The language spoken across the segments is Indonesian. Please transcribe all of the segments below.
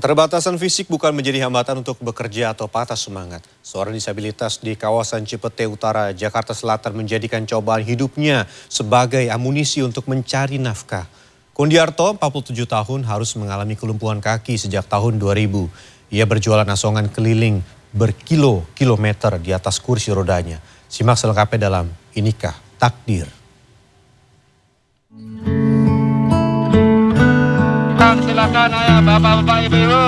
Keterbatasan fisik bukan menjadi hambatan untuk bekerja atau patah semangat. Seorang disabilitas di kawasan Cipete Utara, Jakarta Selatan menjadikan cobaan hidupnya sebagai amunisi untuk mencari nafkah. Kundiarto, 47 tahun, harus mengalami kelumpuhan kaki sejak tahun 2000. Ia berjualan asongan keliling berkilo-kilometer di atas kursi rodanya. Simak selengkapnya dalam Inikah Takdir. Silakan ayah bapak-bapak ibu-ibu,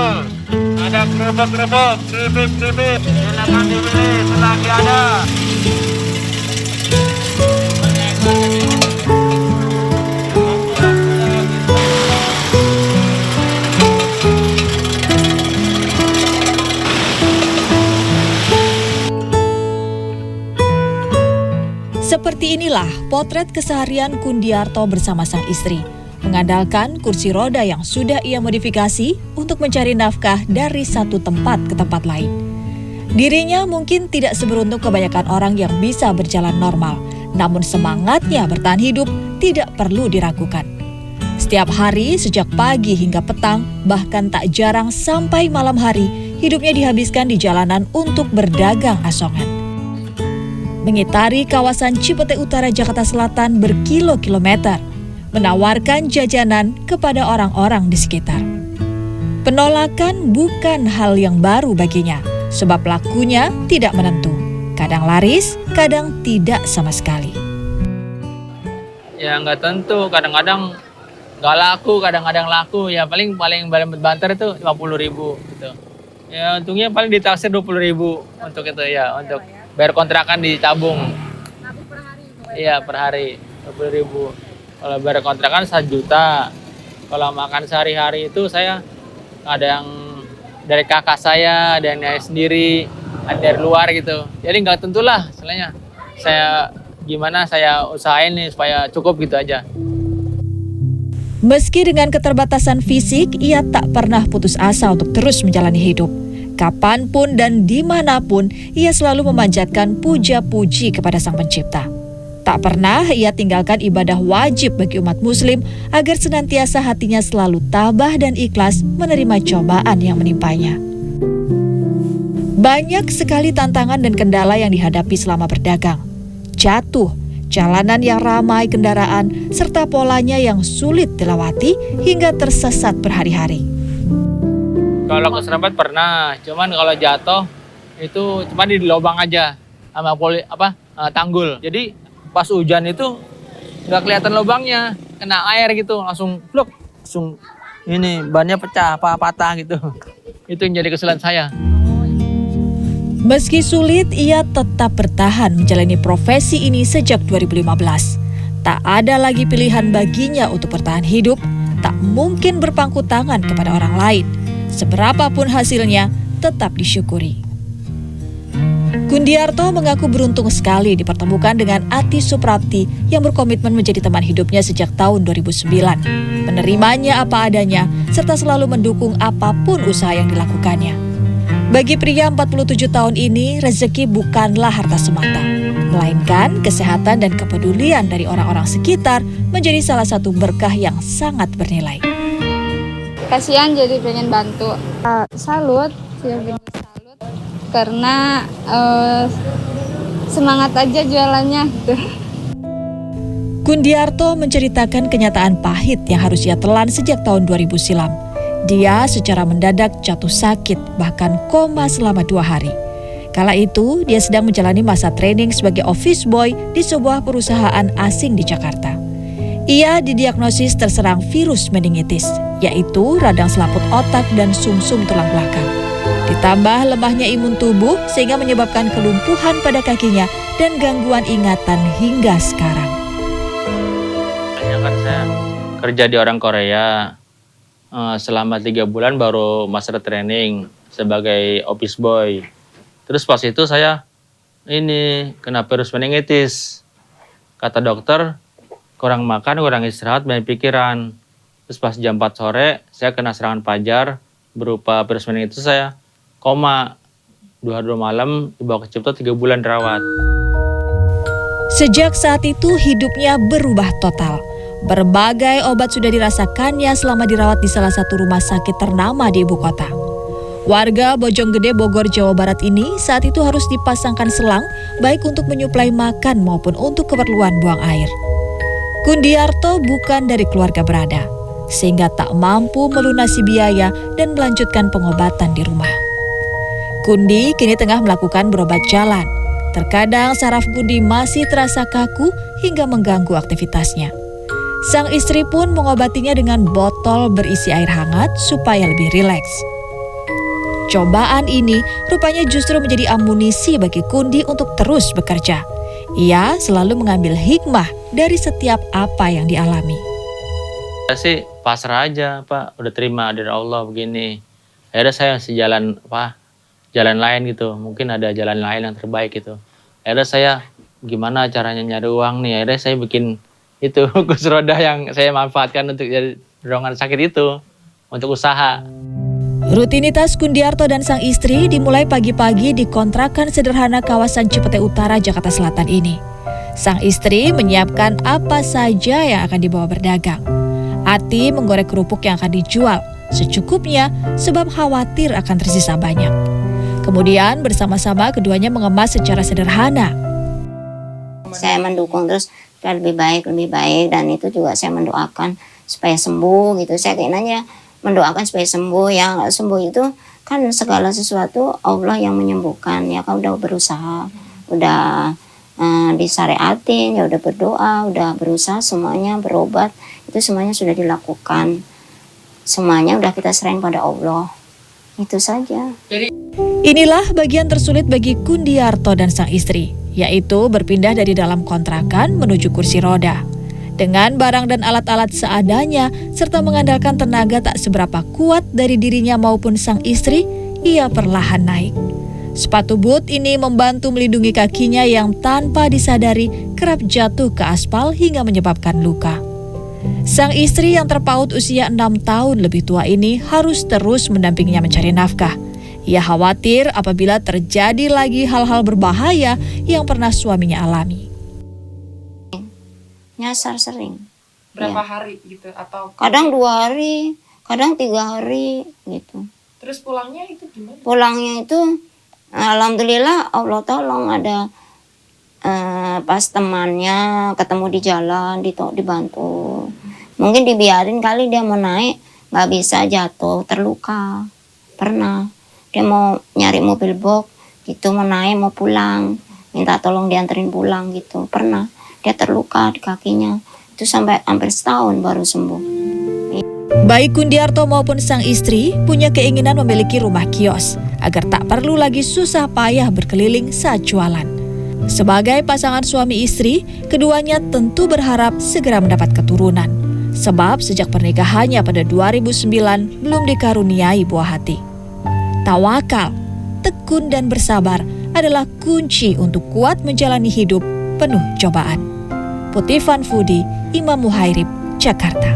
ada kerupuk-kerupuk, keripik-keripik, silakan dibeli selagi ada. Seperti inilah potret keseharian Kundiarto bersama sang istri. Mengandalkan kursi roda yang sudah ia modifikasi untuk mencari nafkah dari satu tempat ke tempat lain. Dirinya mungkin tidak seberuntung kebanyakan orang yang bisa berjalan normal, namun semangatnya bertahan hidup tidak perlu diragukan. Setiap hari sejak pagi hingga petang, bahkan tak jarang sampai malam hari, hidupnya dihabiskan di jalanan untuk berdagang asongan. Mengitari kawasan Cipete Utara, Jakarta Selatan berkilo-kilometer, menawarkan jajanan kepada orang-orang di sekitar. Penolakan bukan hal yang baru baginya, sebab lakunya tidak menentu. Kadang laris, kadang tidak sama sekali. Ya nggak tentu, kadang-kadang nggak laku, kadang-kadang laku. Ya paling banter itu 50.000 gitu. Ya untungnya paling ditaksir 20.000 untuk itu ya, untuk bayar kontrakan di tabung. Iya per hari 20.000. Kalau bayar kontrakan 1 juta. Kalau makan sehari-hari itu saya ada yang dari kakak saya, ada yang sendiri, ada dari luar gitu. Jadi nggak tentulah istilahnya. Saya usahain nih supaya cukup gitu aja. Meski dengan keterbatasan fisik, ia tak pernah putus asa untuk terus menjalani hidup. Kapanpun dan dimanapun, ia selalu memanjatkan puja-puji kepada Sang Pencipta. Tak pernah ia tinggalkan ibadah wajib bagi umat muslim agar senantiasa hatinya selalu tabah dan ikhlas menerima cobaan yang menimpanya. Banyak sekali tantangan dan kendala yang dihadapi selama berdagang. Jatuh, jalanan yang ramai kendaraan, serta polanya yang sulit dilewati hingga tersesat berhari-hari. Kalau keserempet pernah, cuman kalau jatuh itu cuma di lubang aja sama tanggul. Jadi pas hujan itu nggak kelihatan lubangnya, kena air gitu langsung pluk, langsung ini bannya pecah patah gitu. Itu yang jadi kesalahan saya. Meski sulit, ia tetap bertahan menjalani profesi ini sejak 2015. Tak ada lagi pilihan baginya untuk bertahan hidup, tak mungkin berpangku tangan kepada orang lain. Seberapapun hasilnya, tetap disyukuri. Kundiarto mengaku beruntung sekali dipertemukan dengan Ati Suprapti yang berkomitmen menjadi teman hidupnya sejak tahun 2009. Menerimanya apa adanya, serta selalu mendukung apapun usaha yang dilakukannya. Bagi pria 47 tahun ini, rezeki bukanlah harta semata, melainkan kesehatan dan kepedulian dari orang-orang sekitar menjadi salah satu berkah yang sangat bernilai. Kasihan jadi pengen bantu. Salut karena semangat aja jualannya gitu. Kundiarto menceritakan kenyataan pahit yang harus ia telan sejak tahun 2000 silam. Dia secara mendadak jatuh sakit, bahkan koma selama 2 hari. Kala itu, dia sedang menjalani masa training sebagai office boy di sebuah perusahaan asing di Jakarta. Ia didiagnosis terserang virus meningitis, yaitu radang selaput otak dan sumsum tulang belakang. Ditambah lemahnya imun tubuh sehingga menyebabkan kelumpuhan pada kakinya dan gangguan ingatan hingga sekarang. Kan saya kerja di orang Korea selama 3 bulan baru master training sebagai office boy. Terus pas itu saya kena virus meningitis. Kata dokter kurang makan, kurang istirahat, banyak pikiran. Terus pas jam 4 sore saya kena serangan pajar berupa virus meningitis, saya koma. 2 hari 2 malam dibawa ke Cipto, 3 bulan dirawat. Sejak saat itu hidupnya berubah total. Berbagai obat sudah dirasakannya selama dirawat di salah satu rumah sakit ternama di ibu kota. Warga Bojonggede, Bogor, Jawa Barat ini saat itu harus dipasangkan selang baik untuk menyuplai makan maupun untuk keperluan buang air. Kundiarto bukan dari keluarga berada, sehingga tak mampu melunasi biaya dan melanjutkan pengobatan di rumah. Kundi kini tengah melakukan berobat jalan. Terkadang saraf Kundi masih terasa kaku hingga mengganggu aktivitasnya. Sang istri pun mengobatinya dengan botol berisi air hangat supaya lebih rileks. Cobaan ini rupanya justru menjadi amunisi bagi Kundi untuk terus bekerja. Ia selalu mengambil hikmah dari setiap apa yang dialami. Saya sih pasrah aja, Pak. Udah terima dari Allah begini. Akhirnya saya sejalan, jalan lain gitu. Mungkin ada jalan lain yang terbaik gitu. Akhirnya saya gimana caranya nyari uang nih. Akhirnya saya bikin itu kursi roda yang saya manfaatkan untuk jadi dorongan sakit itu untuk usaha. Rutinitas Kundiarto dan sang istri dimulai pagi-pagi di kontrakan sederhana kawasan Cipete Utara, Jakarta Selatan ini. Sang istri menyiapkan apa saja yang akan dibawa berdagang. Ati menggoreng kerupuk yang akan dijual secukupnya sebab khawatir akan tersisa banyak. Kemudian bersama-sama keduanya mengemas secara sederhana. Saya mendukung terus supaya lebih baik dan itu juga saya mendoakan supaya sembuh gitu. Saya keinginannya mendoakan supaya sembuh. Yang nggak sembuh itu kan segala sesuatu Allah yang menyembuhkan. Ya kan udah berusaha, udah disyariatin, ya udah berdoa, udah berusaha semuanya, berobat, itu semuanya sudah dilakukan. Semuanya udah kita serahin pada Allah. Itu saja. Inilah bagian tersulit bagi Kundiarto dan sang istri, yaitu berpindah dari dalam kontrakan menuju kursi roda. Dengan barang dan alat-alat seadanya, serta mengandalkan tenaga tak seberapa kuat dari dirinya maupun sang istri, ia perlahan naik. Sepatu boot ini membantu melindungi kakinya yang tanpa disadari kerap jatuh ke aspal hingga menyebabkan luka. Sang istri yang terpaut usia 6 tahun lebih tua ini harus terus mendampinginya mencari nafkah. Ia khawatir apabila terjadi lagi hal-hal berbahaya yang pernah suaminya alami. Nyasar sering. Berapa Ya. hari gitu atau Kadang 2 hari, kadang 3 hari gitu. terus pulangnya itu gimana? Pulangnya itu alhamdulillah Allah tolong ada pas temannya ketemu di jalan dibantu. Mungkin dibiarin kali dia mau naik nggak bisa, jatuh terluka. Pernah dia mau nyari mobil box gitu, mau naik mau pulang, minta tolong dianterin pulang gitu. Pernah dia terluka di kakinya, itu sampai hampir setahun baru sembuh. Baik Kundiarto maupun sang istri punya keinginan memiliki rumah kios agar tak perlu lagi susah payah berkeliling saat jualan. Sebagai pasangan suami istri, keduanya tentu berharap segera mendapat keturunan. Sebab sejak pernikahannya pada 2009 belum dikaruniai buah hati. Tawakal, tekun dan bersabar adalah kunci untuk kuat menjalani hidup penuh cobaan. Putih Fanfudi, Imam Muhairib, Jakarta.